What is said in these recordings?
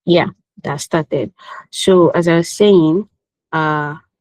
Yeah, that started. So as I was saying,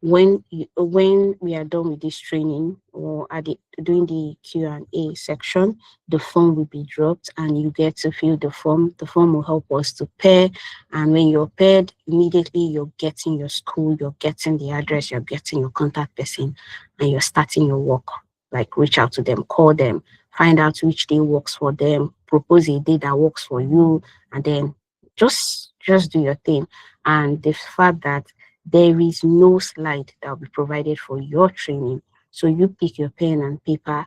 when we are done with this training or at the doing the Q&A section, the form will be dropped and you get to fill the form. The form will help us to pair, and when you're paired, immediately you're getting your school, you're getting the address, you're getting your contact person, and you're starting your work. Like reach out to them, call them, find out which day works for them, propose a day that works for you, and then just do your thing. And the fact that there is no slide that will be provided for your training, so you pick your pen and paper.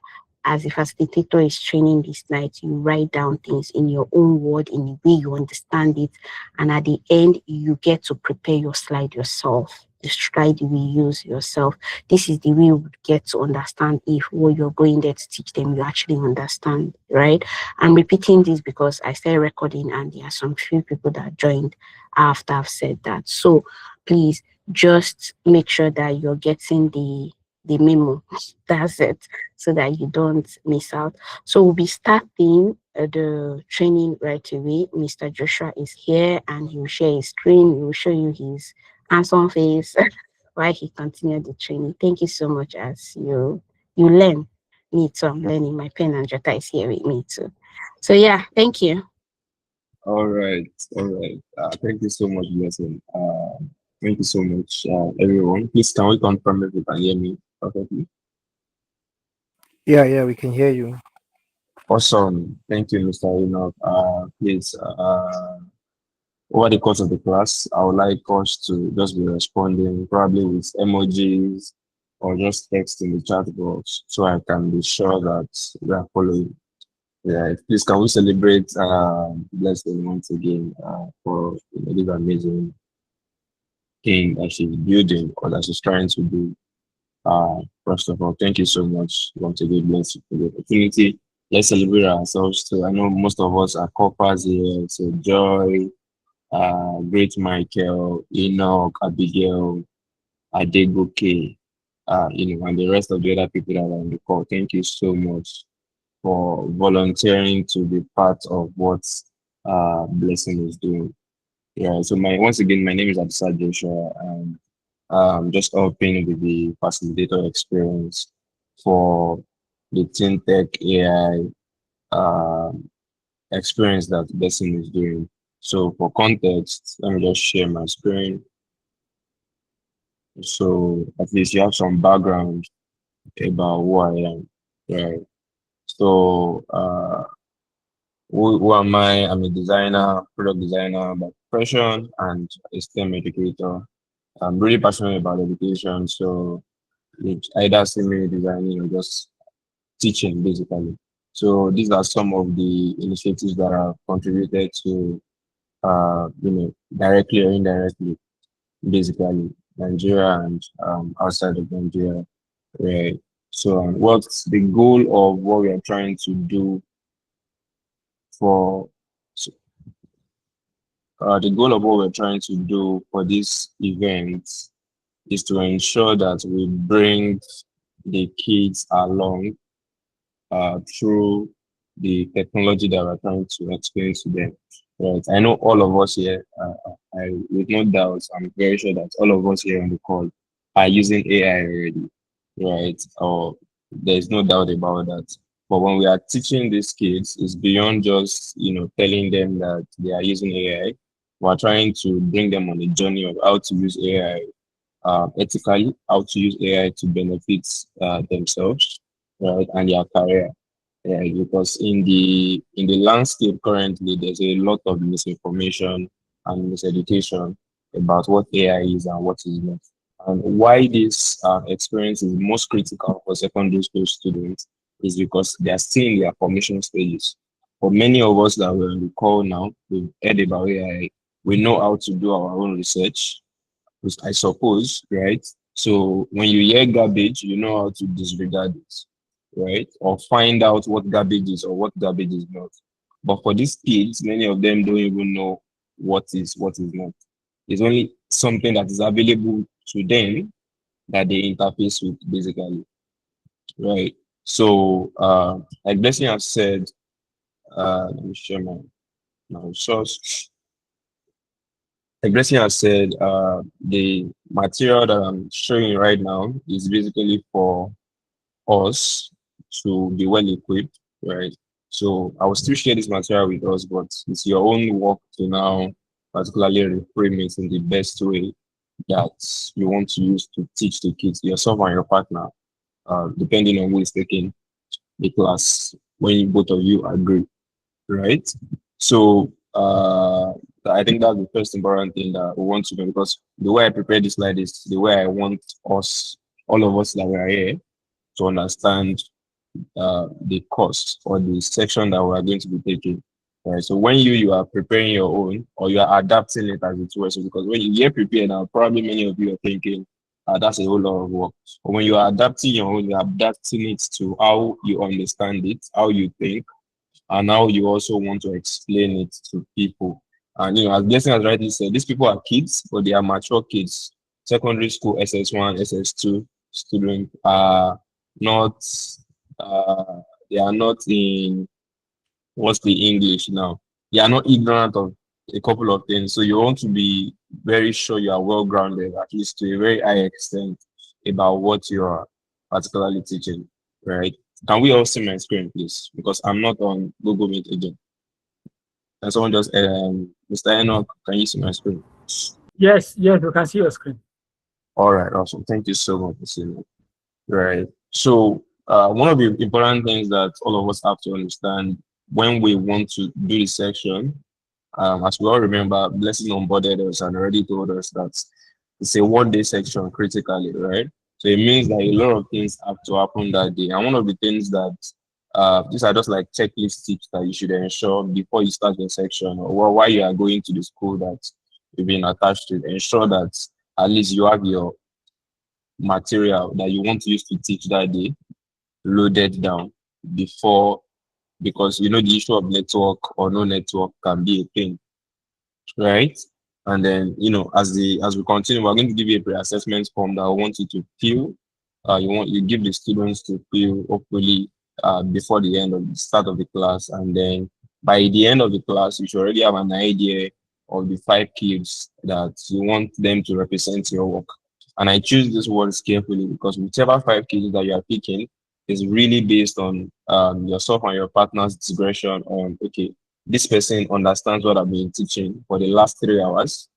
As a facilitator is training this night, you write down things in your own word, in the way you understand it, and at the end you get to prepare your slide yourself, the slide you will use yourself. This is the way you would get to understand if what you're going there to teach them you actually understand, right? I'm repeating this because I started recording and there are some few people that joined after I've said that. So please just make sure that you're getting the memo. That's it, so that you don't miss out. So we'll be starting the training right away. Mr. Joshua is here and he will share his screen. He will show you his handsome face while he continued the training. Thank you so much as you learn. Me too, I'm learning. My pen and jota is here with me too. So yeah, thank you. All right, all right. Thank you so much, Blessing. Thank you so much, everyone. Please, can we confirm if you can hear me perfectly? Yeah, yeah, we can hear you. Awesome. Thank you, Mr. Enoch. Please, over the course of the class, I would like us to just be responding probably with emojis or just text in the chat box so I can be sure that we are following. Yeah, please can we celebrate Blessing once again for this amazing thing that she's building or that she's trying to do. First of all, thank you so much once again, Blessing, for the opportunity. Let's celebrate ourselves too. I know most of us are coppers here, so Joy, Great Michael, Enoch, Abigail, Adegoke, and the rest of the other people that are on the call. Thank you so much for volunteering to be part of what Blessing is doing. Yeah, so once again, my name is Abdulsad Joshua, and just helping with the facilitator experience for the Teenstech AI experience that Blessing is doing. So for context, let me just share my screen. So at least you have some background about who I am. Right. So who am I? I'm a designer, product designer by profession, and a STEM educator. I'm really passionate about education, so it's either see me designing or just teaching basically. So these are some of the initiatives that have contributed to directly or indirectly, basically Nigeria and outside of Nigeria. Right. So what's the goal of what we are trying to do for so, the goal of what we're trying to do for this event is to ensure that we bring the kids along through the technology that we're trying to explain to them. Right. I know all of us here, with no doubt, I'm very sure that all of us here on the call are using AI already, right? Or there's no doubt about that. But when we are teaching these kids, it's beyond just telling them that they are using AI. We're trying to bring them on a journey of how to use AI ethically, how to use AI to benefit themselves, right, and their career. Yeah, because in the landscape currently, there's a lot of misinformation and miseducation about what AI is and what is not. And why this experience is most critical for secondary school students is because they are still in their formation stages. For many of us that we recall now, we've heard about AI, we know how to do our own research, I suppose, right? So when you hear garbage, you know how to disregard it, right? Or find out what garbage is or what garbage is not. But for these kids, many of them don't even know what is not. It's only something that is available to them that they interface with, basically, right? So, like Blessing has said, let me share my source. like Blessing has said, the material that I'm showing you right now is basically for us to be well equipped, right? So I will still share this material with us, but it's your own work to now particularly reframe it in the best way that you want to use to teach the kids, yourself and your partner, depending on who is taking the class, when both of you agree, right? So I think that's the first important thing that we want to do, because the way I prepare this slide is the way I want us, all of us that we are here, to understand the course or the section that we are going to be taking. Right. So when you are preparing your own, or you are adapting it as it were, so because when you get prepared now, probably many of you are thinking, that's a whole lot of work. But when you are adapting your own, you are adapting it to how you understand it, how you think, and now you also want to explain it to people. And as Blessing has rightly said, these people are kids, but they are mature kids. Secondary school SS1, SS2 students are not uh, they are not in, what's the English now? They are not ignorant of a couple of things. So you want to be very sure you are well grounded, at least to a very high extent, about what you are particularly teaching, right? Can we all see my screen, please? Because I'm not on Google Meet again. And someone just, Mr. Enoch, can you see my screen? Yes, yes, we can see your screen. All right, awesome. Thank you so much for seeing it. Right. So, one of the important things that all of us have to understand when we want to do this section, as we all remember, Blessing onboarded us and already told us that it's a 1 day section critically, right? So it means that a lot of things have to happen that day. And one of the things that these are just like checklist tips that you should ensure before you start your section, or while you are going to the school that you've been attached to, ensure that at least you have your material that you want to use to teach that day loaded down before, because the issue of network or no network can be a thing, right? And then as we continue, we're going to give you a pre-assessment form that I want you to fill. You give the students to fill, hopefully before the end of the start of the class, and then by the end of the class you should already have an idea of the 5 kids that you want them to represent your work. And I choose these words carefully because whichever 5 kids that you are picking is really based on yourself and your partner's discretion on, okay, this person understands what I've been teaching for the last 3 hours,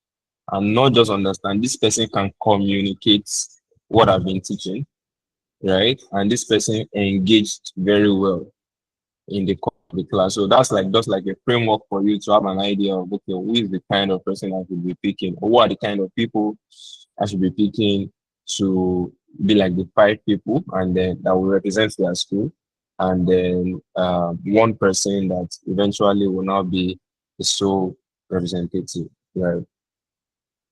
and not just understand, this person can communicate what I've been teaching, right? And this person engaged very well in the class. So that's like just like a framework for you to have an idea of, okay, who is the kind of person I should be picking, or what are the kind of people I should be picking to be like the 5 people, and then that will represent their school, and then one person that eventually will now be the sole representative, right?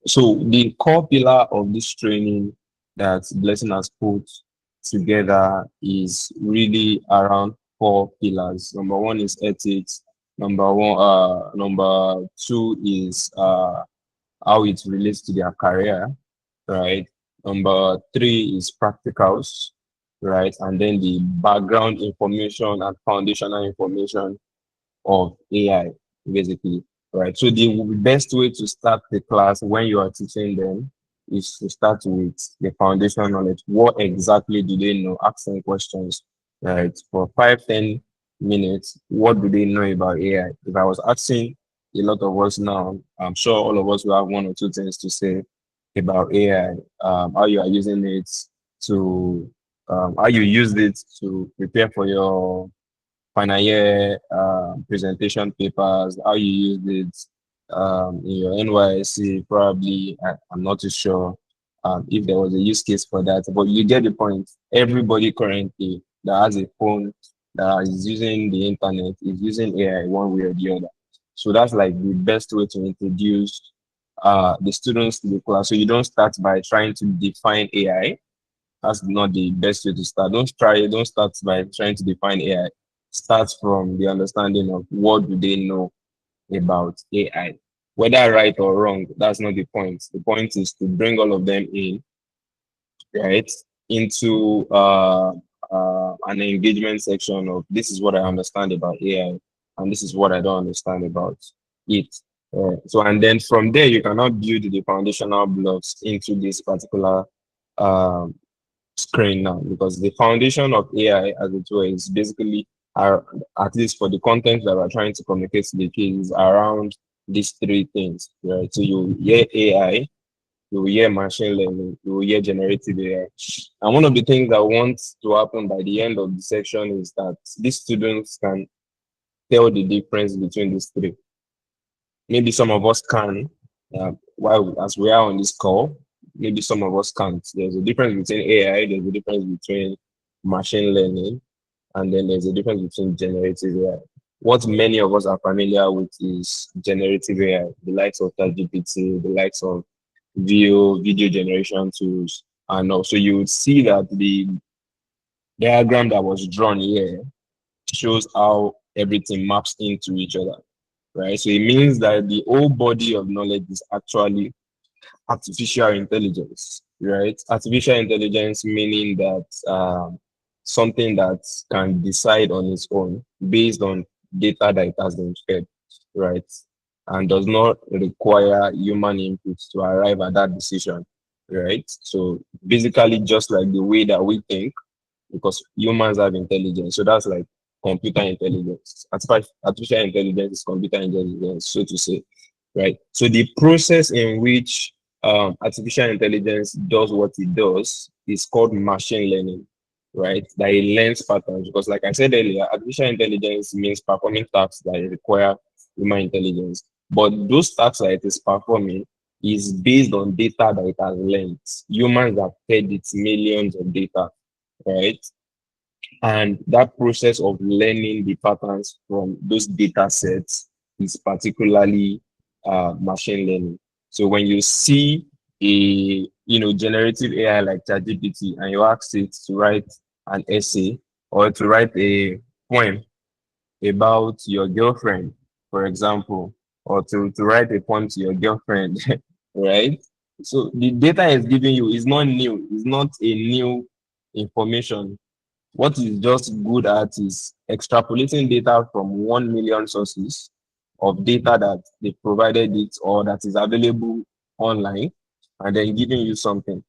So the core pillar of this training that Blessing has put together is really around 4 pillars. Number one is ethics. Number two is how it relates to their career, right? Number three is practicals, right? And then the background information and foundational information of AI, basically, right? So the best way to start the class when you are teaching them is to start with the foundational knowledge. What exactly do they know? Asking questions, right? For 5-10 minutes, what do they know about AI? If I was asking a lot of us now, I'm sure all of us will have 1 or 2 things to say about AI, how you are using it to, how you used it to prepare for your final year presentation papers, how you use it in your NYSC, probably. I'm not too sure if there was a use case for that, but you get the point. Everybody currently that has a phone that is using the internet is using AI one way or the other. So that's like the best way to introduce the students to the class. So you don't start by trying to define AI. That's not the best way to start. Don't start by trying to define AI. Start from the understanding of what do they know about AI. Whether right or wrong, that's not the point. The point is to bring all of them in, right, into an engagement section of, this is what I understand about AI and this is what I don't understand about it. So, and then from there, you cannot build the foundational blocks into this particular um, screen now, because the foundation of AI as it were is basically, at least for the content that we're trying to communicate to the kids, is around these three things, right? So you hear AI, you will hear machine learning, you will hear generative AI. And one of the things I want to happen by the end of the section is that these students can tell the difference between these three. Maybe some of us can, while as we are on this call, maybe some of us can't. There's a difference between AI, there's a difference between machine learning, and then there's a difference between generative AI. What many of us are familiar with is generative AI, the likes of ChatGPT, the likes of video generation tools. And also you would see that the diagram that was drawn here shows how everything maps into each other, right? So it means that the whole body of knowledge is actually artificial intelligence, right? Artificial intelligence meaning that something that can decide on its own based on data that it has been fed, right? And does not require human input to arrive at that decision, right? So basically, just like the way that we think, because humans have intelligence. So that's like computer intelligence. Artificial intelligence is computer intelligence, so to say, right? So the process in which artificial intelligence does what it does is called machine learning, right? That it learns patterns. Because, like I said earlier, artificial intelligence means performing tasks that require human intelligence. But those tasks that it is performing is based on data that it has learned. Humans have fed it millions of data, right? And that process of learning the patterns from those data sets is particularly machine learning. So when you see a generative AI like ChatGPT and you ask it to write an essay or to write a poem about your girlfriend, for example, or to write a poem to your girlfriend, right? So the data is giving you is not new, it's not a new information. What is just good at is extrapolating data from 1 million sources of data that they provided it or that is available online, and then giving you something,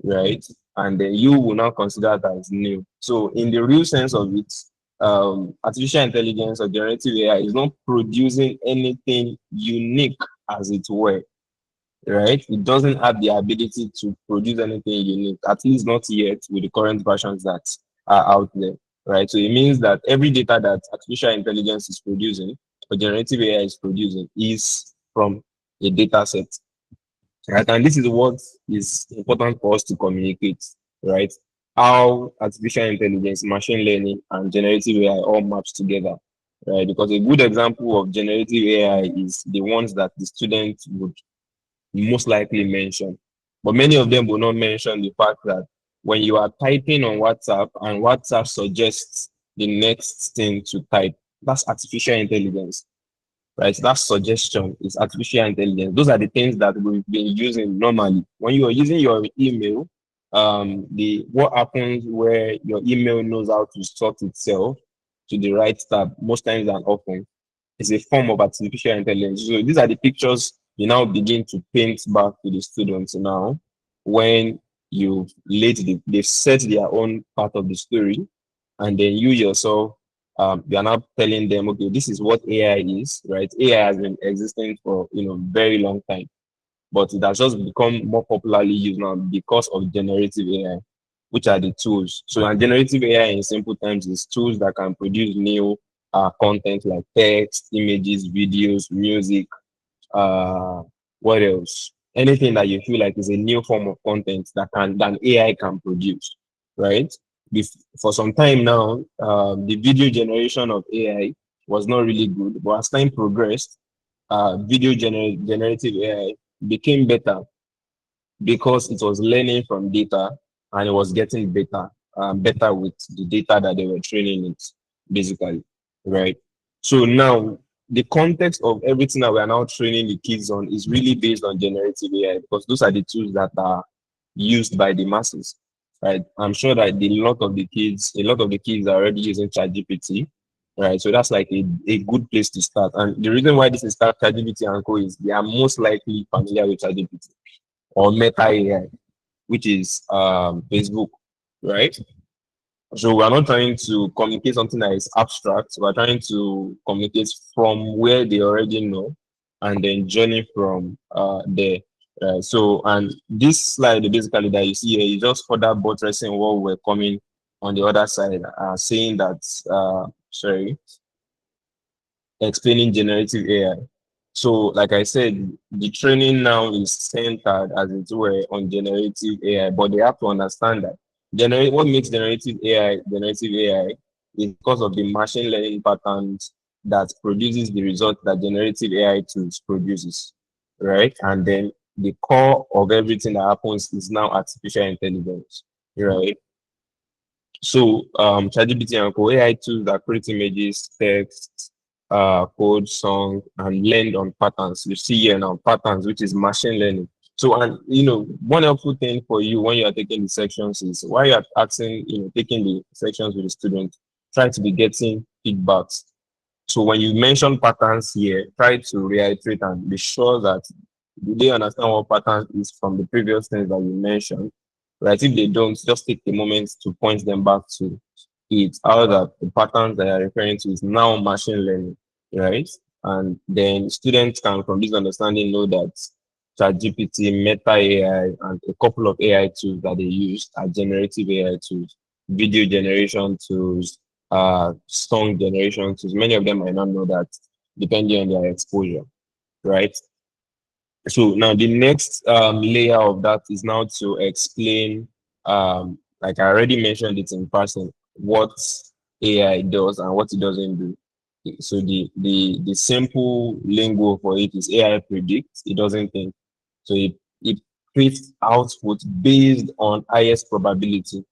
right? And then you will now consider that as new. So in the real sense of it, artificial intelligence or generative AI is not producing anything unique, as it were, right? It doesn't have the ability to produce anything unique, at least not yet with the current versions that are out there, right? So it means that every data that artificial intelligence is producing or generative AI is producing is from a data set, right? And this is what is important for us to communicate, right? How artificial intelligence, machine learning, and generative AI all maps together, right? Because a good example of generative AI is the ones that the students would most likely mention. But many of them will not mention the fact that when you are typing on WhatsApp and WhatsApp suggests the next thing to type, that's artificial intelligence, right? That suggestion is artificial intelligence. Those are the things that we've been using normally. When you are using your email, the what happens where your email knows how to sort itself to the right tab most times and often is a form of artificial intelligence. So these are the pictures you now begin to paint back to the students now when they've set their own part of the story, and then you yourself you are now telling them, okay, this is what AI is, right? AI has been existing for very long time, but it has just become more popularly used now because of generative AI, which are the tools. So generative AI in simple terms is tools that can produce new content like text, images, videos, music, what else? Anything that you feel like is a new form of content that AI can produce, right? For some time now, the video generation of AI was not really good, but as time progressed, generative AI became better because it was learning from data and it was getting better with the data that they were training it, basically, right? So now the context of everything that we are now training the kids on is really based on generative AI because those are the tools that are used by the masses, right? I'm sure that a lot of the kids are already using ChatGPT, right? So that's like a good place to start. And the reason why this is start ChatGPT and Co is they are most likely familiar with ChatGPT or Meta AI, which is Facebook, right? So we're not trying to communicate something that is abstract. We're trying to communicate from where they already know and then journey from there. So, and this slide basically that you see here is just further buttressing what we're coming on the other side, saying that, sorry, explaining generative AI. So, like I said, the training now is centered, as it were, on generative AI, but they have to understand that what makes generative AI is because of the machine learning patterns that produces the result that generative AI tools produces, right? And then the core of everything that happens is now artificial intelligence, right? So ChatGPT and Co AI tools that create images, text, code, song, and learn on patterns. You see here now patterns, which is machine learning. So, and one helpful thing for you when you are taking the sections is while you are asking, taking the sections with the student, try to be getting feedbacks. So when you mention patterns here, try to reiterate and be sure that they understand what patterns is from the previous things that you mentioned. Right? If they don't, just take a moment to point them back to it. How that the patterns that you're referring to is now machine learning, right? And then students can, from this understanding, know that ChatGPT, Meta AI, and a couple of AI tools that they use are generative AI tools, video generation tools, song generation tools. Many of them might not know that, depending on their exposure, right? So now the next layer of that is now to explain, like I already mentioned it in passing, what AI does and what it doesn't do. So the simple lingo for it is AI predicts, it doesn't think. So it creates output based on highest probability,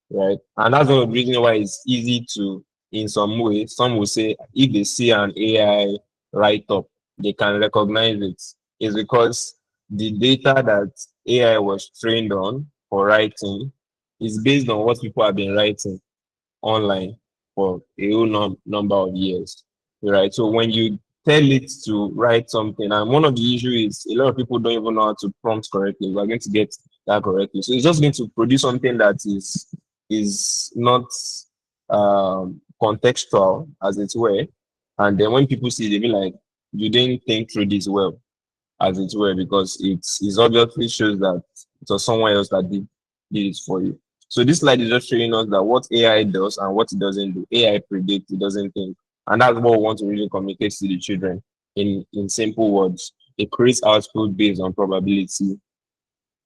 right? And that's one of the reasons why it's easy to, in some way, some will say if they see an AI write up, they can recognize it. Is because the data that AI was trained on for writing is based on what people have been writing online for a whole number of years, right? So when you tell it to write something, and one of the issues is a lot of people don't even know how to prompt correctly. We're going to get that correctly. So it's just going to produce something that is not contextual, as it were. And then when people see, they be like, you didn't think through this well, as it were, because it obviously shows that it was someone else that did it for you. So this slide is just showing us that what AI does and what it doesn't do. AI predicts, it doesn't think. And that's what we want to really communicate to the children in simple words. It creates output based on probability,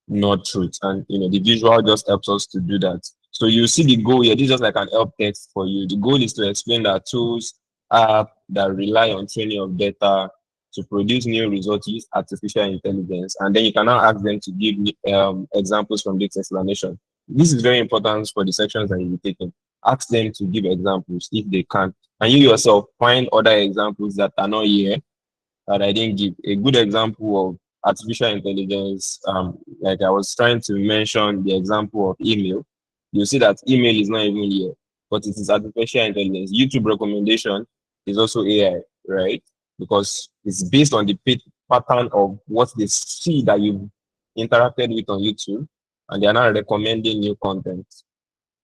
not truth. And the visual just helps us to do that. So you see the goal here. This is just like an help text for you. The goal is to explain that tools that rely on training of data to produce new results use artificial intelligence, and then you can now ask them to give examples from this explanation. This is very important for the sections that you'll be taking. Ask them to give examples if they can, and you yourself find other examples that are not here that I didn't give. A good example of artificial intelligence, like I was trying to mention the example of email. You see that email is not even here, but it is artificial intelligence. YouTube recommendation is also AI, right? Because it's based on the pattern of what they see that you've interacted with on YouTube, and they are now recommending new content,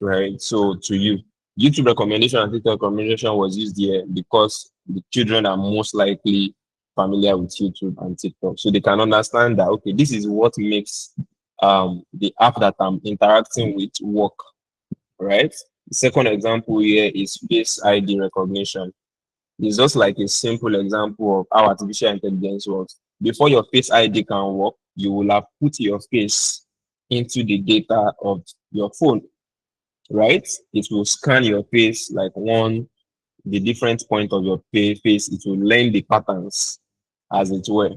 right? So to you, YouTube recommendation and TikTok recommendation was used here because the children are most likely familiar with YouTube and TikTok. So they can understand that, okay, this is what makes the app that I'm interacting with work, right? The second example here is Face ID recognition. It's just like a simple example of how artificial intelligence works. Before your Face ID can work, you will have put your face into the data of your phone, right? It will scan your face like the different point of your face. It will learn the patterns, as it were,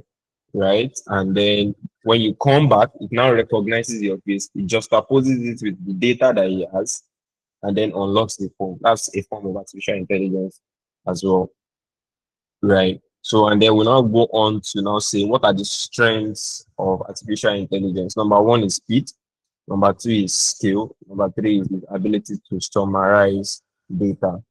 right? And then when you come back, it now recognizes your face. It just opposes it with the data that it has, and then unlocks the phone. That's a form of artificial intelligence as well, right? So, and then we'll now go on to now say what are the strengths of artificial intelligence. Number one is speed. Number two is skill. Number three is the ability to summarize data,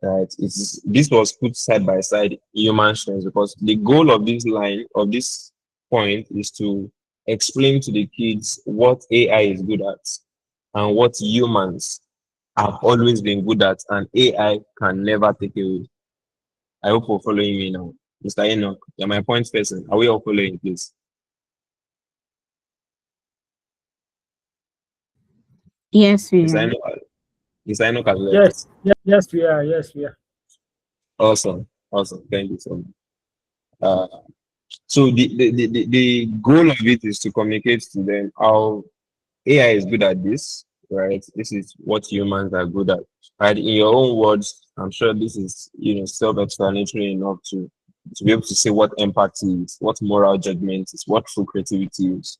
right? This was put side by side human strengths because the goal of this line of this point is to explain to the kids what AI is good at and what humans have always been good at, and AI can never take away. I hope you're following me now. Mr. Enoch, you're my point person. Are we all following, please? Yes, we Mr. are. Enoch, Mr. Enoch has left. Yes, yes, yes, we are. Yes, we are. Awesome. Awesome. Thank you so much. Uh, so the goal of it is to communicate to them how AI is good at this, right? This is what humans are good at. Right? In your own words, I'm sure this is self-explanatory enough to be able to say what empathy is, what moral judgment is, what true creativity is.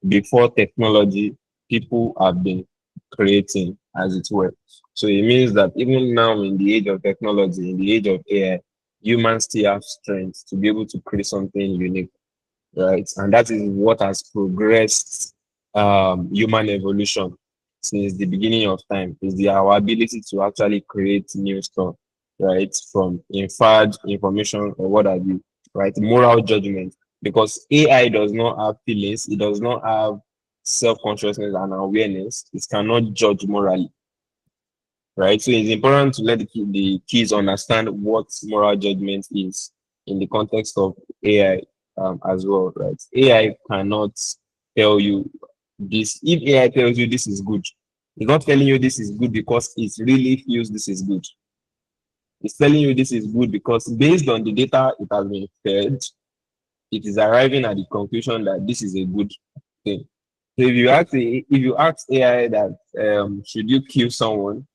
Before technology, people have been creating, as it were. So it means that even now, in the age of technology, in the age of AI, humans still have strength to be able to create something unique, right? And that is what has progressed human evolution since the beginning of time, is our ability to actually create new stuff, right? From inferred information or what have you, right? Moral judgment, because AI does not have feelings, it does not have self-consciousness and awareness, it cannot judge morally, right? So it's important to let the kids understand what moral judgment is in the context of AI as well, right? AI cannot tell you this. If AI tells you this is good, it's not telling you this is good because it really feels this is good. It's telling you this is good because based on the data it has been fed, it is arriving at the conclusion that this is a good thing. So if you ask AI that should you kill someone,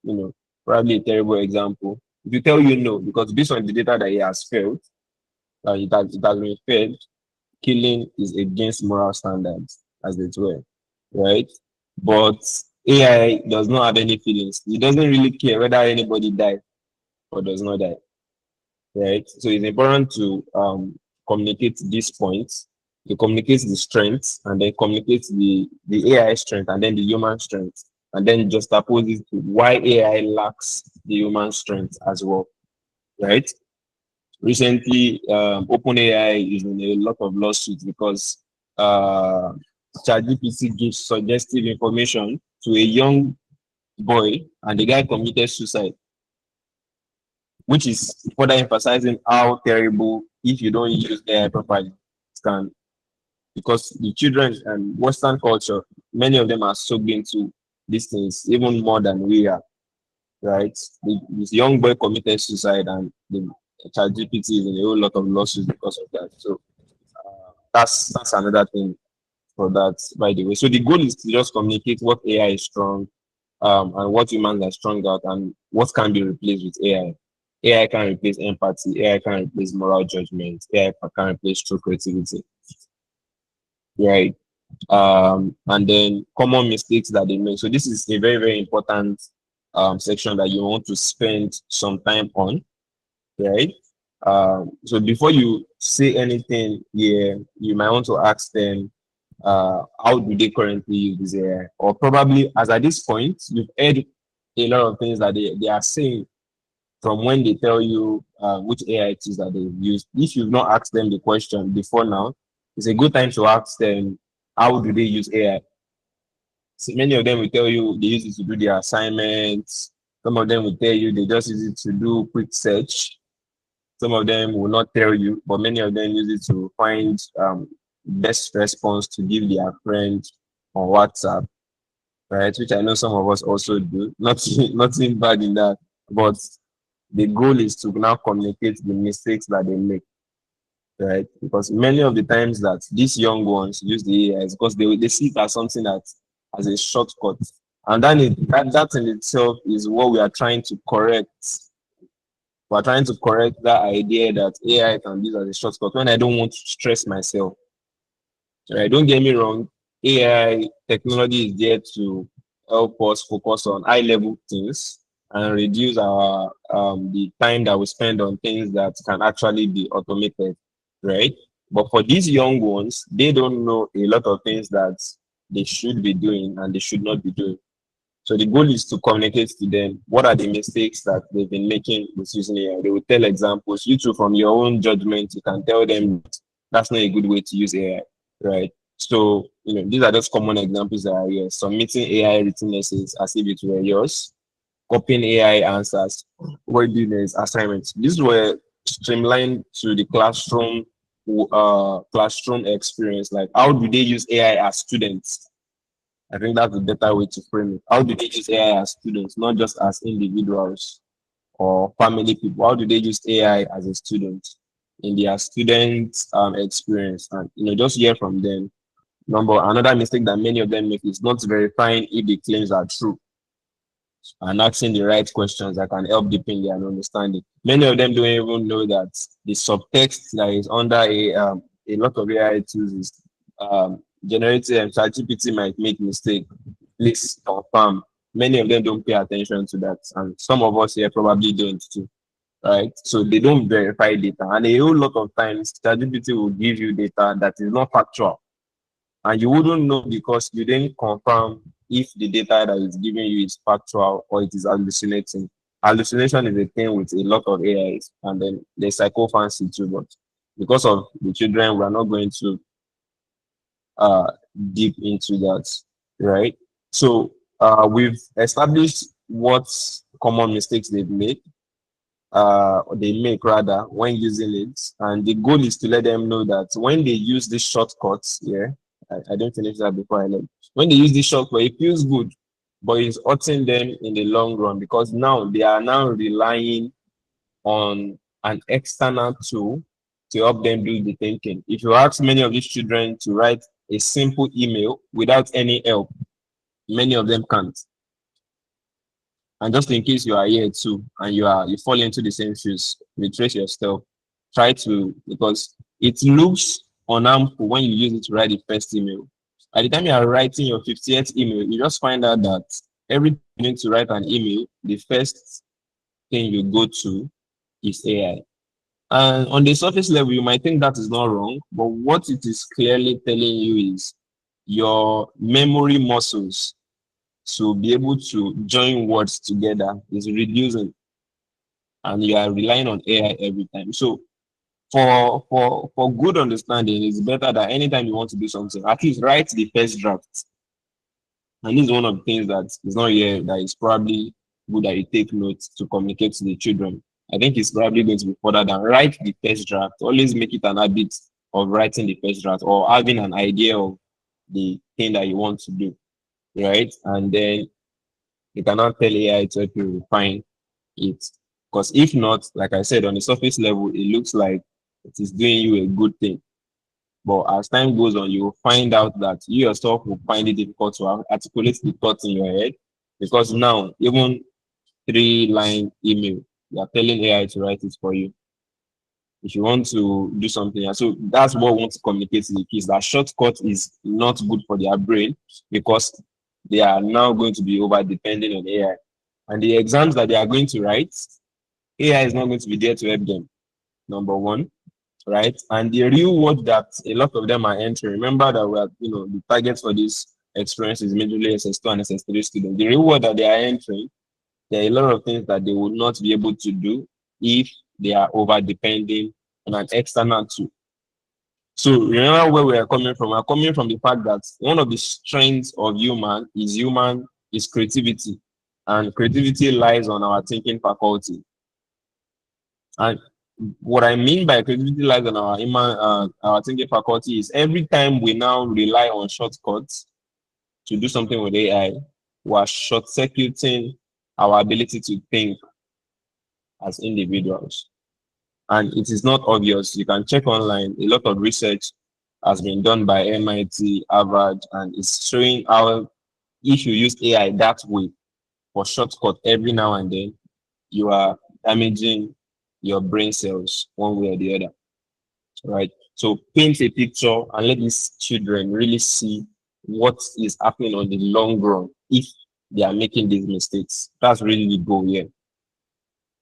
probably a terrible example, if you tell you no, because based on the data that he has felt, it has been fed, killing is against moral standards, as it were, right? But AI does not have any feelings. It doesn't really care whether anybody dies or does not die, right? So it's important to communicate these points. You communicate the strengths and then communicate the AI strength and then the human strength, and then just oppose it to why AI lacks the human strength as well, right? Recently, OpenAI is in a lot of lawsuits because uh, ChatGPT gives suggestive information to a young boy and the guy committed suicide, which is further emphasizing how terrible, if you don't use AI properly, it can, because the children and Western culture, many of them are soaked into these things even more than we are, right? This young boy committed suicide and the ChatGPT is in a whole lot of lawsuits because of that. So that's another thing for that, by the way. So the goal is to just communicate what AI is strong, and what humans are strong at, and what can be replaced with AI. AI can replace empathy, AI can replace moral judgment, AI can replace true creativity, right? And then common mistakes that they make. So this is a very, very important section that you want to spend some time on, right? So before you say anything here, you might want to ask them, how do they currently use this AI? Or probably, as at this point, you've heard a lot of things that they are saying from when they tell you which AI it is that they've used. If you've not asked them the question before now, it's a good time to ask them, how do they use AI? So many of them will tell you they use it to do their assignments. Some of them will tell you they just use it to do quick search. Some of them will not tell you, but many of them use it to find best response to give their friend on WhatsApp, right? Which I know some of us also do. Nothing bad in that, but the goal is to now communicate the mistakes that they make, right? Because many of the times that these young ones use the AI is because they see it as something that as a shortcut, and then that in itself is what we are trying to correct. We're trying to correct that idea that AI can be used as a shortcut when I don't want to stress myself. Right? Don't get me wrong. AI technology is there to help us focus on high level things and reduce our the time that we spend on things that can actually be automated, right? But for these young ones, they don't know a lot of things that they should be doing and they should not be doing. So the goal is to communicate to them what are the mistakes that they've been making with using AI. They will tell examples. You too, from your own judgment, you can tell them that's not a good way to use AI, right? So, these are just common examples that are here. Submitting AI written essays as if it were yours, copying AI answers, what doing is assignments. These were streamlined to the classroom experience. Like, how do they use AI as students? I think that's a better way to frame it. How do they use AI as students, not just as individuals or family people? How do they use AI as a student in their student experience? And just hear from them. Another mistake that many of them make is not verifying if the claims are true and asking the right questions that can help deepen their understanding. Many of them don't even know that the subtext that is under a lot of AI tools is generated, and ChatGPT might make mistake. Please confirm. Many of them don't pay attention to that, and some of us here probably don't too, right? So they don't verify data, and a whole lot of times ChatGPT will give you data that is not factual, and you wouldn't know because you didn't confirm if the data that it's giving you is factual or it is hallucinating. Hallucination is a thing with a lot of AIs, and then there's psychophancy too, but because of the children, we're not going to deep into that, right? So we've established what common mistakes they make rather when using it, and the goal is to let them know that when they use these shortcuts, I don't finish that before I learn. When they use this shortcut, it feels good, but it's hurting them in the long run because now they are now relying on an external tool to help them do the thinking. If you ask many of these children to write a simple email without any help, many of them can't. And just in case you are here too and you fall into the same shoes, retrace yourself. Try to, because it looks unharmful when you use it to write the first email. By the time you are writing your 50th email, you just find out that every time you need to write an email, the first thing you go to is AI. And on the surface level, you might think that is not wrong, but what it is clearly telling you is your memory muscles to be able to join words together is reducing, and you are relying on AI every time. So for good understanding, it's better that anytime you want to do something, at least write the first draft. And this is one of the things that is not here that is probably good that you take notes to communicate to the children. I think it's probably going to be further than write the first draft. Always make it an habit of writing the first draft or having an idea of the thing that you want to do, right? And then you cannot tell AI to help you refine it. Because if not, like I said, on the surface level, it looks like it is doing you a good thing. But as time goes on, you will find out that you yourself will find it difficult to articulate the thoughts in your head. Because now, even 3-line email, you are telling AI to write it for you. If you want to do something, so that's what we want to communicate to the kids, that shortcut is not good for their brain because they are now going to be over depending on AI. And the exams that they are going to write, AI is not going to be there to help them, number one, right? And the real world that a lot of them are entering, remember that we are, the targets for this experience is majorly SS2 and SS3 students. The real world that they are entering, there are a lot of things that they will not be able to do if they are over depending on an external tool. So remember where we are coming from. We're coming from the fact that one of the strengths of human is creativity. And creativity lies on our thinking faculty. And what I mean by creativity lies on our thinking faculty is every time we now rely on shortcuts to do something with AI, we are short-circuiting our ability to think as individuals. And it is not obvious. You can check online. A lot of research has been done by MIT, Harvard, and it's showing how if you use AI that way for shortcut every now and then, you are damaging your brain cells one way or the other, right? So paint a picture and let these children really see what is happening on the long run if they are making these mistakes. That's really the goal here.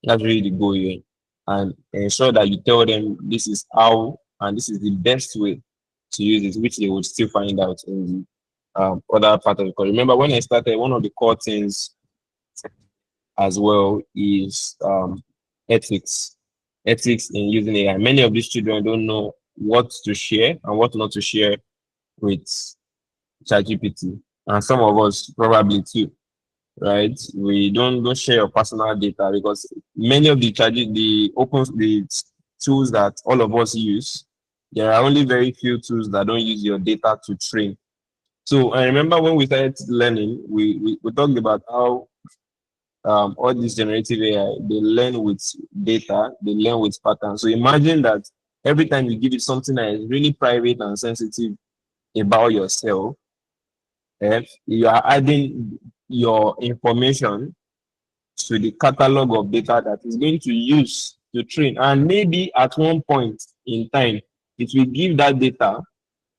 That's really the goal here. And ensure that you tell them this is how and this is the best way to use it, which they would still find out in other part of the course. Remember when I started, one of the core things as well is ethics. Ethics in using AI. Many of these children don't know what to share and what not to share with ChatGPT, and some of us probably too, right? We don't share your personal data because many of the tools that all of us use, there are only very few tools that don't use your data to train. So I remember when we started learning, we talked about how all this generative AI, they learn with data, they learn with patterns. So imagine that every time you give it something that is really private and sensitive about yourself, you are adding your information to the catalog of data that is going to use to train. And maybe at one point in time, it will give that data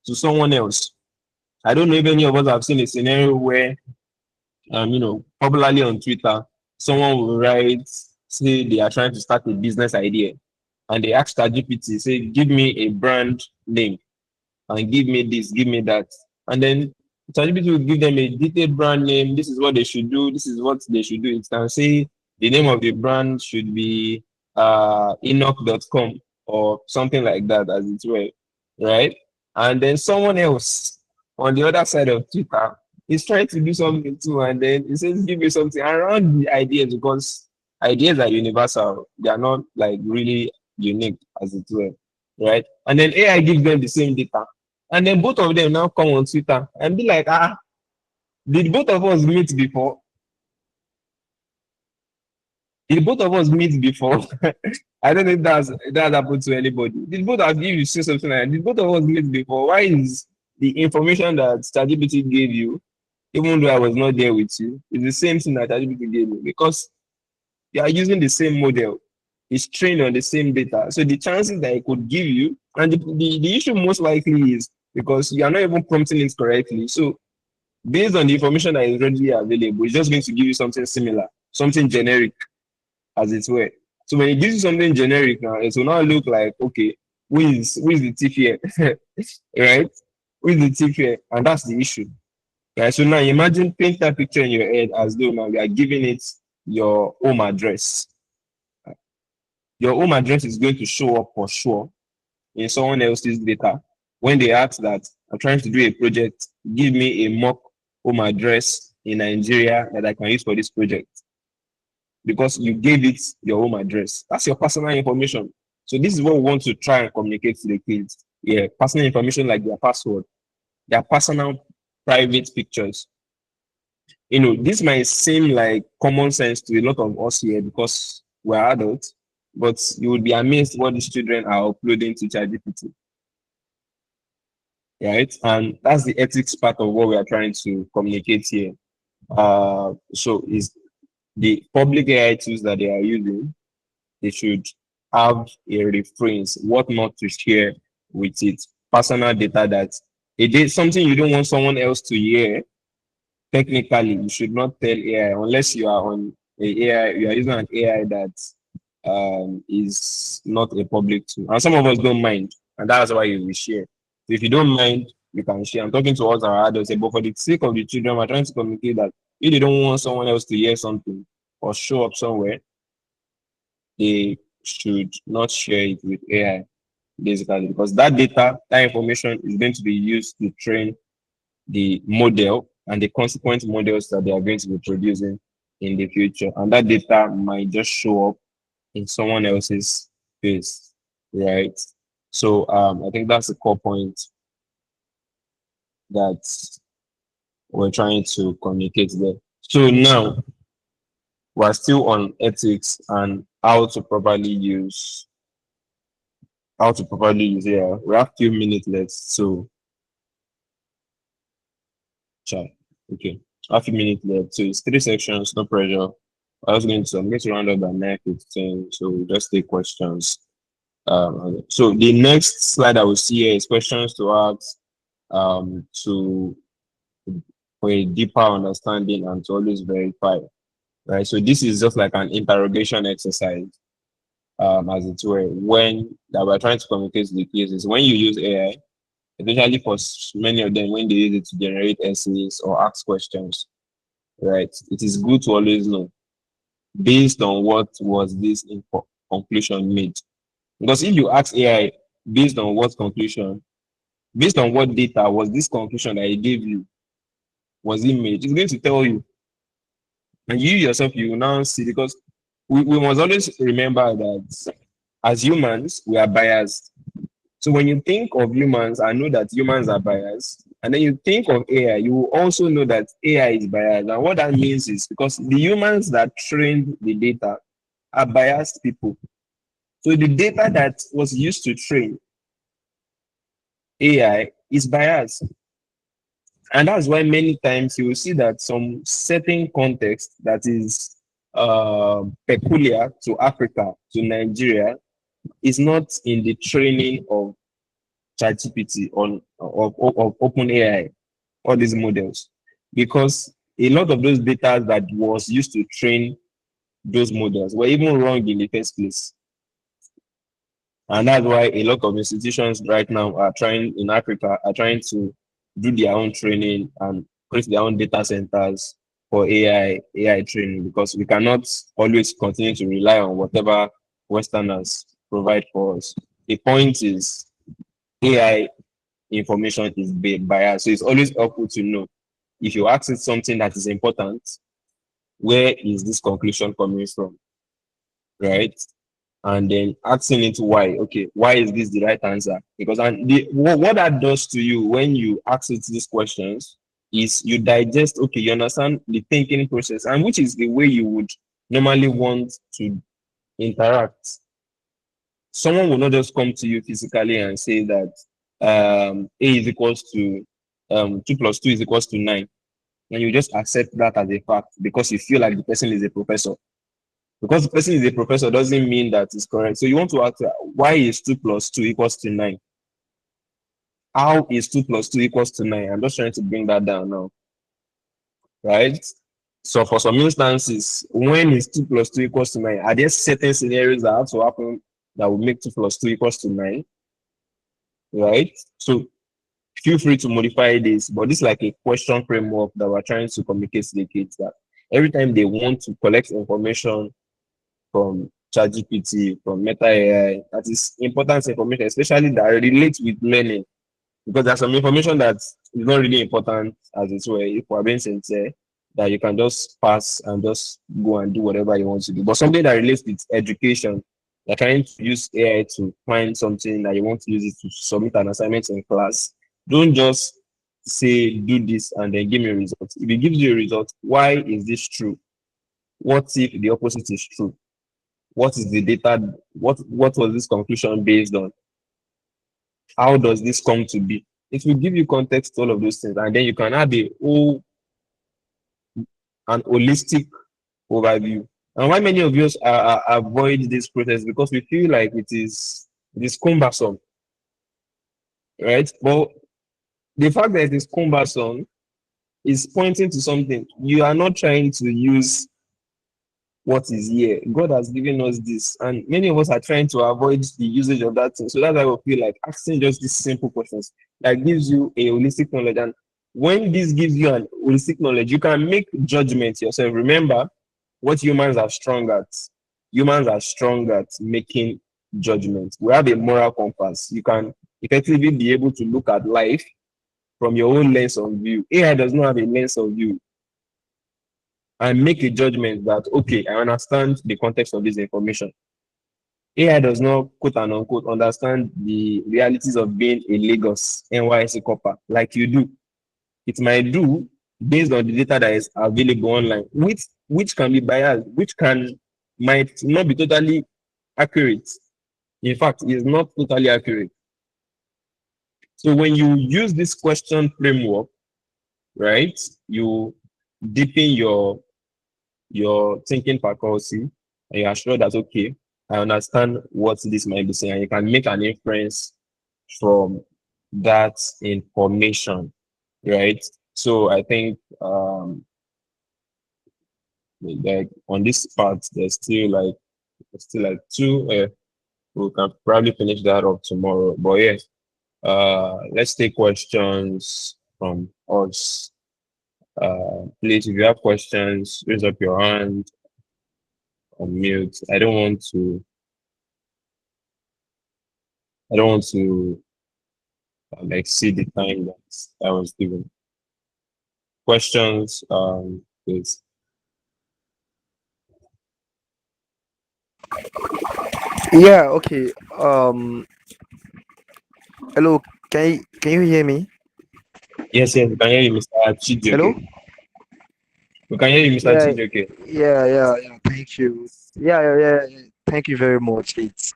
to someone else. I don't know if any of us have seen a scenario where, popularly on Twitter, someone will write, say they are trying to start a business idea, and they ask ChatGPT, say, give me a brand name and give me this, give me that. And then ChatGPT will give them a detailed brand name. This is what they should do. This is what they should do. It can say the name of the brand should be Enoch.com or something like that, as it were, right? And then someone else on the other side of Twitter is trying to do something too, and then it says, give me something around the ideas, because ideas are universal. They are not like really unique, as it were, right? And then AI gives them the same data, and then both of them now come on Twitter and be like, did both of us meet before? Did both of us meet before? I don't know if that happened to anybody. Did both of you say something like that? Did both of us meet before? Why is the information that ChatGPT gave you, even though I was not there with you, is the same thing that ChatGPT gave me? Because you are using the same model. It's trained on the same data. So the chances that it could give you, and the issue most likely is because you are not even prompting it correctly. So based on the information that is readily available, it's just going to give you something similar, something generic, as it were. So when it gives you something generic now, it will now look like, okay, who is the thief here? Right? Who is the thief here? And that's the issue. Right? So now imagine paint that picture in your head as though now we are giving it your home address. Your home address is going to show up for sure in someone else's data. When they ask that, I'm trying to do a project, give me a mock home address in Nigeria that I can use for this project, because you gave it your home address. That's your personal information. So this is what we want to try and communicate to the kids. Yeah, personal information like their password, their personal private pictures. This might seem like common sense to a lot of us here because we're adults, but you would be amazed what these children are uploading to ChatGPT. Right? And that's the ethics part of what we are trying to communicate here. So is the public AI tools that they are using, they should have a reference, what not to share with it. Personal data that it is something you don't want someone else to hear. Technically, you should not tell AI unless you are on a AI, you are using an AI that is not a public tool. And some of us don't mind, and that's why you will share. So if you don't mind, you can share. I'm talking to us, our adults, but for the sake of the children, we're trying to communicate that if they don't want someone else to hear something or show up somewhere, they should not share it with AI, basically, because that data, that information is going to be used to train the model and the consequent models that they are going to be producing in the future. And that data might just show up in someone else's face, right? So I think that's the core point that we're trying to communicate there. So now we're still on ethics and how to properly use AI. We have few minutes left, so okay. A few minutes left. So it's 3 sections, no pressure. I'm going to round up by 9:15. So we'll just take questions. So the next slide I will see here is questions to ask to for a deeper understanding and to always verify. Right. So this is just like an interrogation exercise, as it were, when that we're trying to communicate to the kids is when you use AI, especially for many of them when they use it to generate essays or ask questions, right? It is good to always know based on what was this conclusion made. Because if you ask AI based on what conclusion, based on what data was this conclusion that it gave you, was it made, it's going to tell you. And you yourself, you will now see, because we must always remember that as humans, we are biased. So when you think of humans and know that humans are biased, and then you think of AI, you will also know that AI is biased. And what that means is because the humans that trained the data are biased people. So the data that was used to train AI is biased. And that's why many times you will see that some certain context that is peculiar to Africa, to Nigeria, is not in the training of ChatGPT of OpenAI, all these models, because a lot of those data that was used to train those models were even wrong in the first place. And that's why a lot of institutions right now are trying in Africa are trying to do their own training and create their own data centers for AI training, because we cannot always continue to rely on whatever Westerners provide for us. The point is AI information is biased. So it's always helpful to know if you ask it something that is important, where is this conclusion coming from? Right? And then asking it why. Okay, why is this the right answer? Because what that does to you when you ask it these questions is you digest, okay, you understand the thinking process, and which is the way you would normally want to interact. Someone will not just come to you physically and say that A is equals to 2 plus 2 is equals to 9. And you just accept that as a fact because you feel like the person is a professor. Because the person is a professor doesn't mean that it's correct. So you want to ask, why is 2 plus 2 equals to 9? How is 2 plus 2 equals to 9? I'm just trying to bring that down now. Right? So for some instances, when is 2 plus 2 equals to 9? Are there certain scenarios that have to happen that will make 2 plus 2 equals to 9? Right? So feel free to modify this, but this is like a question framework that we're trying to communicate to the kids that every time they want to collect information from ChatGPT, from Meta AI, that is important information, especially that relates with learning, because there's some information that is not really important as it were, if we're being sincere, that you can just pass and just go and do whatever you want to do. But something that relates with education, you're trying to use AI to find something that you want to use it to submit an assignment in class. Don't just say do this and then give me a result. If it gives you a result, why is this true? What if the opposite is true? What is the data? What was this conclusion based on? How does this come to be? It will give you context to all of those things, and then you can have an holistic overview. And why many of us avoid this process, because we feel like it is cumbersome, right? But the fact that it is cumbersome is pointing to something. You are not trying to use what is here. God has given us this, and many of us are trying to avoid the usage of that thing. So that's why we feel like asking just these simple questions that gives you a holistic knowledge. And when this gives you an holistic knowledge, you can make judgments yourself. Remember what humans are strong at. Humans are strong at making judgments. We have a moral compass. You can effectively be able to look at life from your own lens of view. AI does not have a lens of view, and make a judgment that, okay, I understand the context of this information. AI does not, quote and unquote, understand the realities of being a Lagos NYC copper like you do. It might do based on the data that is available online, which can be biased, might not be totally accurate. In fact, it is not totally accurate. So when you use this question framework, right, you deepen your thinking faculty, and you are sure that, okay, I understand what this might be saying, and you can make an inference from that information, right? So I think like on this part, there's still like two. We can probably finish that up tomorrow. But yes, Let's take questions from us. Please, if you have questions, raise up your hand or mute. I don't want to exceed the time that I was given. Questions, please. Yeah, okay. Hello, can you hear me? Yes, we can hear you, Mr. Hello? Chijioke. We can hear you, Mr. Yeah, Chijioke. yeah. Thank you. Yeah. Thank you very much. It's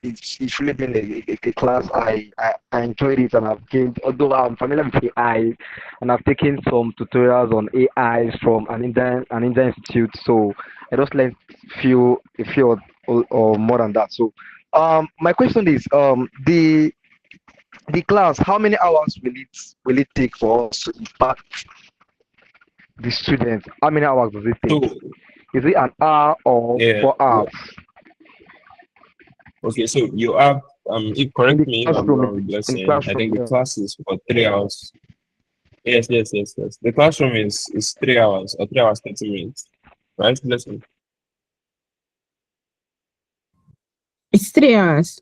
really been a class. I enjoyed it, and I've gained. Although I'm familiar with AI, and I've taken some tutorials on AIs from an Indian institute. So I just learned a few or more than that. So my question is the class. How many hours will it take for us to impact the students? How many hours does it take? So, Is it an hour or yeah, 4 hours okay, so you have, if in correct the me if I'm classroom? wrong, In the Blessing. I classroom, think the yeah. class is for 3 hours. Yes. The classroom is 3 hours or 3 hours 30 minutes, right, Blessing? It's 3 hours.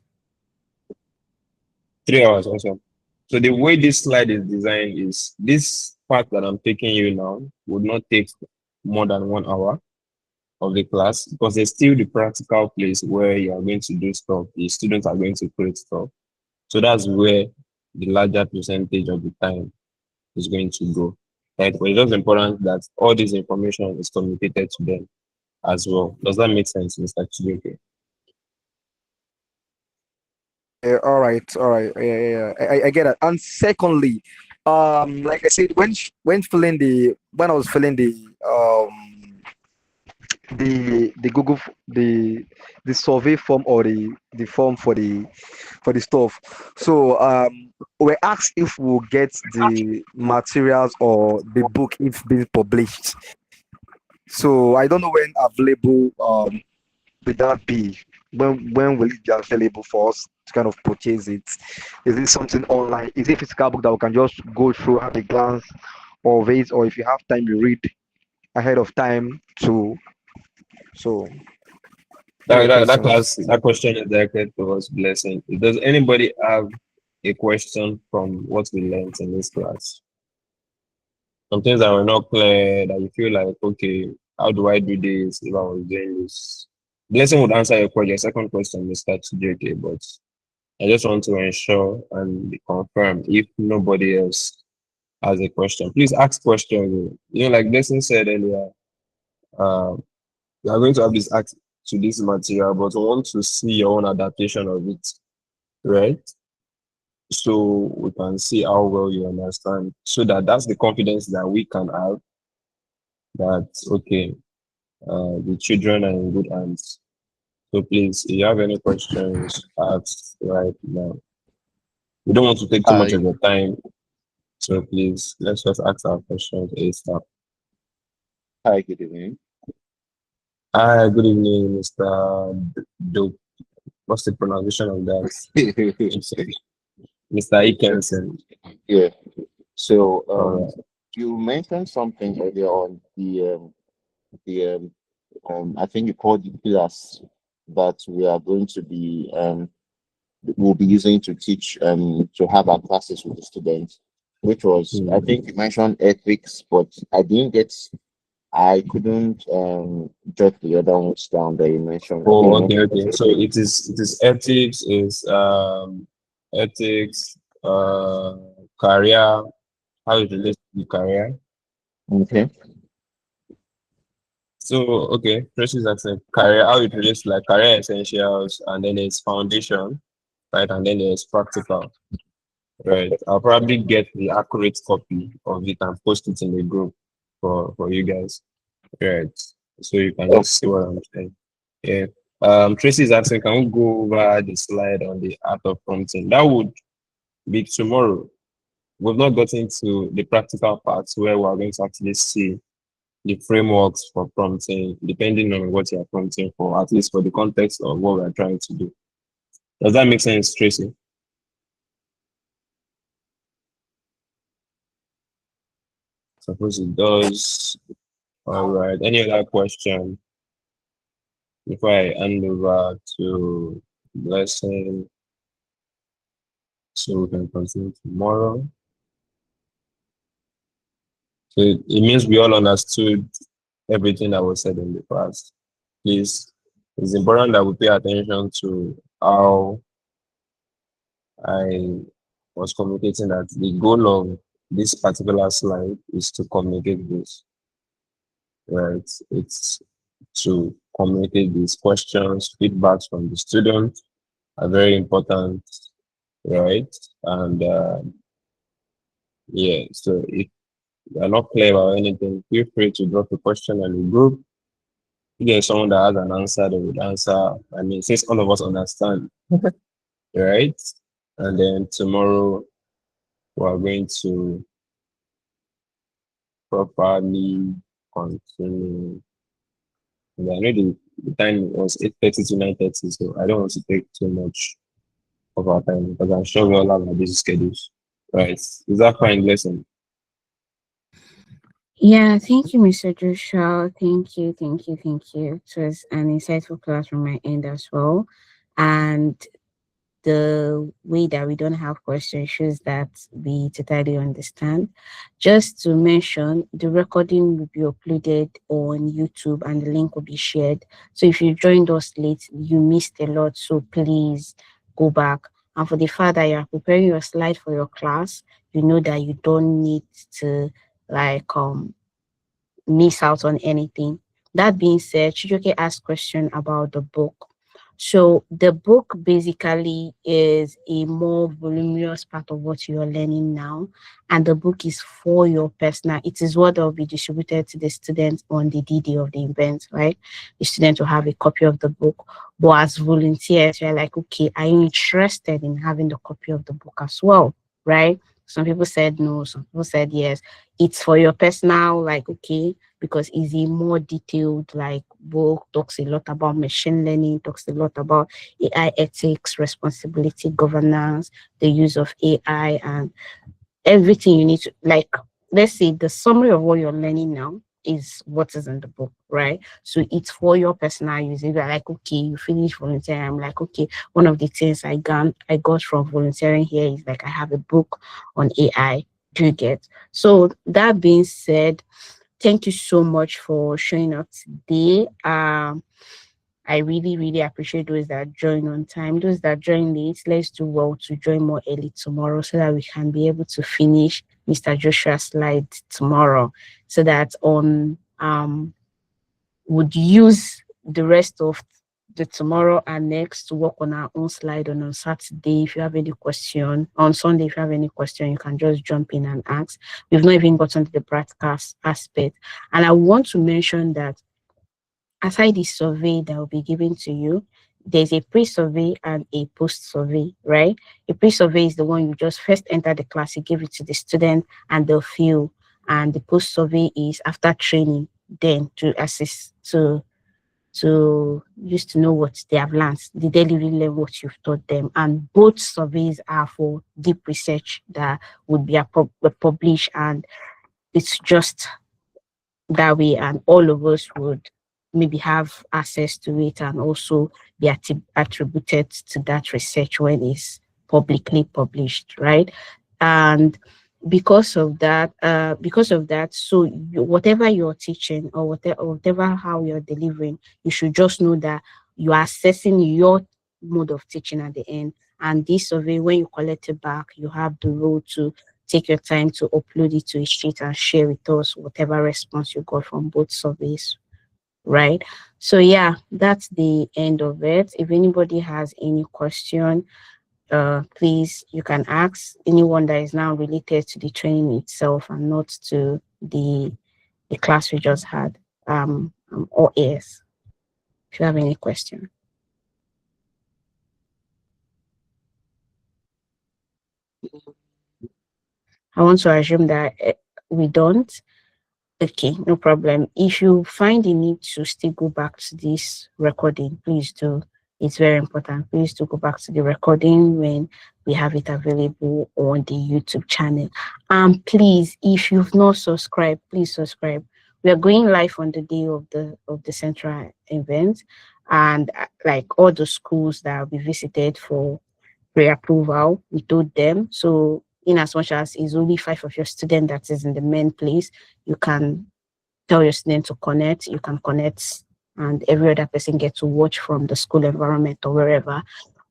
3 hours also. So the way this slide is designed is this part that I'm taking you now would not take more than 1 hour of the class because there's still the practical place where you are going to do stuff. The students are going to create stuff. So that's where the larger percentage of the time is going to go. Right? But it's just important that all this information is communicated to them as well. Does that make sense, Mr. Chibuke? Yeah, all right. Yeah. I get it. And secondly, like I said, when I was filling the the survey form or the form for the stuff. So we're asked if we'll get the materials or the book if being published. So I don't know when available will that be? When will it be available for us to kind of purchase it? Is it something online? Is it a physical book that we can just go through, have a glance of it, or if you have time, you read ahead of time too? So that's That, the that, that, questions. class, that question is directed towards Blessing. Does anybody have a question from what we learned in this class? Some things that were not clear that you feel like, okay, how do I do this if I was doing this? Blessing would answer your second question, Mr. TJK, but I just want to ensure and confirm if nobody else has a question. Please ask questions. Like Blessing said earlier, uh, you are going to have this access to this material, but we want to see your own adaptation of it, right? So we can see how well you understand. So that's the confidence that we can have that, okay, the children are in good hands. So please, if you have any questions, ask right now. We don't want to take too much of Hi, your time. So please, let's just ask our questions ASAP. hi, good evening. Hi, good evening, Mr. Dope. What's the pronunciation of that? I'm sorry. Mr. Ikenson. Yeah. So, All right. you mentioned something earlier on the I think you called the pillars that we are going to be we'll be using to teach to have our classes with the students, which was I Hmm. think you mentioned ethics, but I couldn't jot the other ones down that you mentioned. I think Oh, you mentioned okay. So it is ethics, career, how it relates to career. okay. So okay, Tracy is asking career, how it relates to like career essentials, and then there's foundation, right? And then there's practical. Right. I'll probably get the accurate copy of it and post it in the group for you guys. Right. So you can just see Okay. what I'm saying. Yeah. Tracy is asking, can we go over the slide on the art of prompting? That would be tomorrow. We've not gotten to the practical parts where we're going to actually see the frameworks for prompting, depending on what you're prompting for, at least for the context of what we're trying to do. Does that make sense, Tracy? Suppose it does. All right. Any other question before I hand over to Blessing so we can continue tomorrow? So it means we all understood everything that was said in the past. Please, it's important that we pay attention to how I was communicating that the goal of this particular slide is to communicate this, right? It's to communicate these questions, feedbacks from the student are very important, right? And yeah, so if you are not clear about anything, feel free to drop a question in the group. If there's someone that has an answer, they would answer. I mean, since all of us understand, right? And then tomorrow we are going to properly continue. And I know the time was 8:30 to 9:30, so I don't want to take too much of our time because I'm sure we all have our busy schedules. Right. Is that fine, Blessing? Yeah, thank you, Mr. Joshua. Thank you, thank you, thank you. It was an insightful class from my end as well. And the way that we don't have questions shows that we totally understand. Just to mention, the recording will be uploaded on YouTube and the link will be shared. So if you joined us late, you missed a lot. So please go back. And for the fact that you're preparing your slide for your class, you know that you don't need to like miss out on anything. That being said, Chijoke asked question about the book. So the book basically is a more voluminous part of what you're learning now, and the book is for your personal. It is what will be distributed to the students on the D-Day of the event, right? The student will have a copy of the book, but as volunteers, you're like, okay, are you interested in having the copy of the book as well, right? Some people said no, some people said yes. It's for your personal, like, okay, because it's a more detailed like book, talks a lot about machine learning, talks a lot about AI ethics, responsibility, governance, the use of AI, and everything you need to like. Let's say the summary of what you're learning now is what is in the book, right? So it's for your personal use. If you're like, okay, you finish volunteering, I'm like, okay, one of the things I got from volunteering here is like I have a book on AI. Do you get? So that being said, thank you so much for showing up today. I really, really appreciate those that join on time. Those that join late, let's do well to join more early tomorrow so that we can be able to finish Mr. Joshua's slide tomorrow. So that on would use the rest of the tomorrow and next to work on our own slide on Saturday. If you have any question on Sunday, if you have any question, you can just jump in and ask. We've not even gotten to the broadcast aspect. And I want to mention that aside the survey that will be given to you, there's a pre-survey and a post-survey, right? A pre-survey is the one you just first enter the class, you give it to the student and they'll fill. And the post-survey is after training, then to assist to use to know what they have learned. Did they really learn what you've taught them? And both surveys are for deep research that would be published, and it's just that way, and all of us would maybe have access to it and also be attributed to that research when it's publicly published, right? And because of that, so whatever you're teaching or whatever how you're delivering, you should just know that you are assessing your mode of teaching at the end. And this survey, when you collect it back, you have the role to take your time to upload it to a sheet and share with us whatever response you got from both surveys, right? So yeah, that's the end of it. If anybody has any question, please you can ask anyone that is now related to the training itself and not to the class we just had. I'm all ears if you have any question. I want to assume that we don't. Okay, no problem. If you find the need to still go back to this recording, please do. It's very important. Please do go back to the recording when we have it available on the YouTube channel. And please, if you've not subscribed, please subscribe. We are going live on the day of the central event, and like all the schools that will be visited for pre-approval, we told them. So in as much as it's only 5 of your student that is in the main place, you can tell your student to connect, you can connect, and every other person get to watch from the school environment or wherever.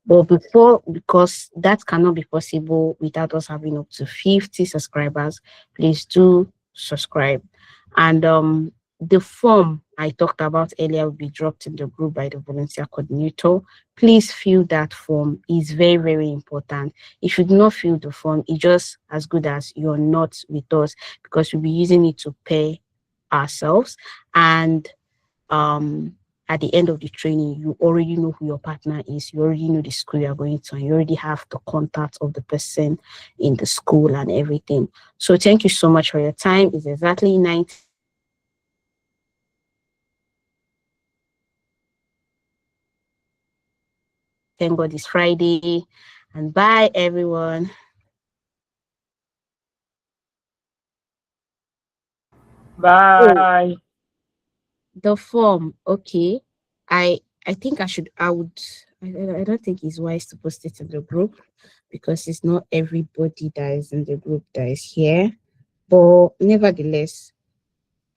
But before, because that cannot be possible without us having up to 50 subscribers, please do subscribe. And the form I talked about earlier will be dropped in the group by the volunteer coordinator. Please fill that form. It's very, very important. If you do not fill the form, it's just as good as you're not with us, because we'll be using it to pay ourselves. And at the end of the training, you already know who your partner is, you already know the school you're going to, and you already have the contact of the person in the school and everything. So thank you so much for your time. It's exactly 9. Thank God it's Friday. And bye, everyone. Oh, Bye. the form. Okay. I think I would, I don't think it's wise to post it in the group, because it's not everybody that is in the group that is here. But nevertheless,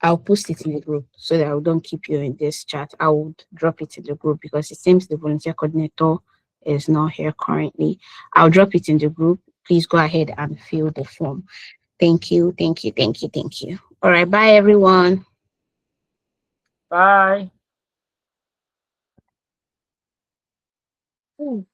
I'll post it in the group so that I don't keep you in this chat. I would drop it in the group because it seems the volunteer coordinator is not here currently. I'll drop it in the group. Please go ahead and fill the form. Thank you, thank you, thank you, thank you. All right, bye everyone. Bye. Ooh.